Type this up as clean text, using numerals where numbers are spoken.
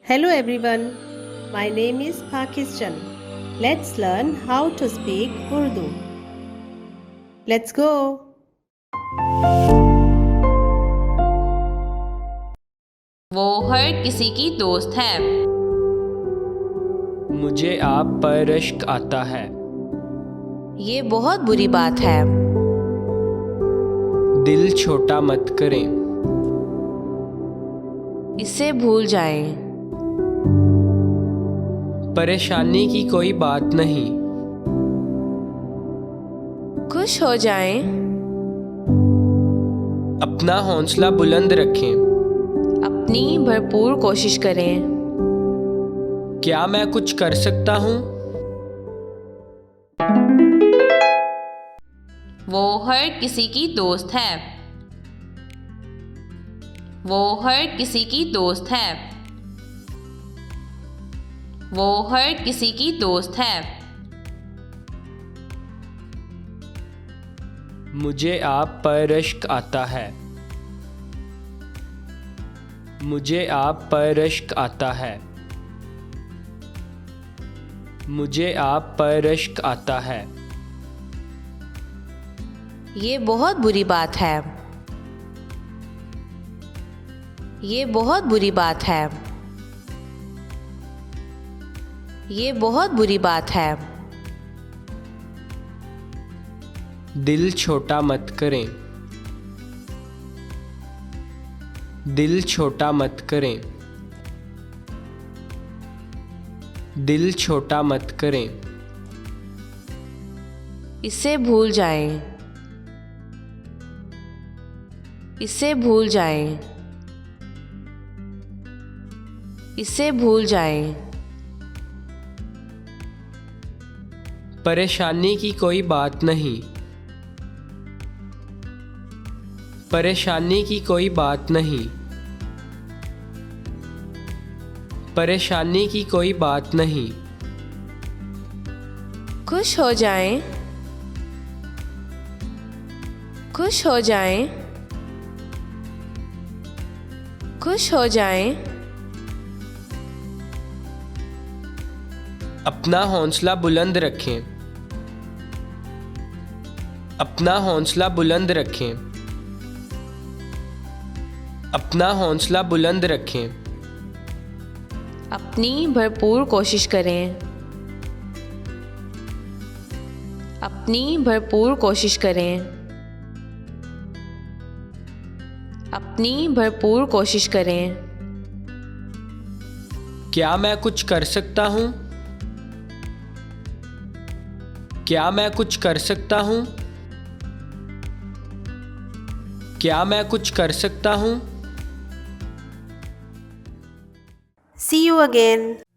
Hello everyone, my name is Pakistan. Let's learn how to speak Urdu. Let's go. वो हर किसी की दोस्त है। मुझे आप पर रश्क आता है। ये बहुत बुरी बात है। दिल छोटा मत करें। इसे भूल जाएं। परेशानी की कोई बात नहीं। खुश हो जाएं। अपना हौसला बुलंद रखें। अपनी भरपूर कोशिश करें। क्या मैं कुछ कर सकता हूँ? वो हर किसी की दोस्त है। वो हर किसी की दोस्त है। वो हर किसी की दोस्त है। मुझे आप पर रश्क आता है। मुझे आप पर रश्क आता है। मुझे आप पर रश्क आता है। ये बहुत बुरी बात है। ये बहुत बुरी बात है। ये बहुत बुरी बात है। दिल छोटा मत करें। दिल छोटा मत करें। दिल छोटा मत करें। इसे भूल जाएं। इसे भूल जाएं। इसे भूल जाएं। परेशानी की कोई बात नहीं। परेशानी की कोई बात नहीं। परेशानी की कोई बात नहीं। खुश हो जाएं। खुश हो जाएं। खुश हो जाएं। अपना हौसला बुलंद रखें। अपना हौसला बुलंद रखें। अपना हौसला बुलंद रखें। अपनी भरपूर कोशिश करें। अपनी भरपूर कोशिश करें। अपनी भरपूर कोशिश करें। क्या मैं कुछ कर सकता हूँ? क्या मैं कुछ कर सकता हूँ? क्या मैं कुछ कर सकता हूँ? See you again.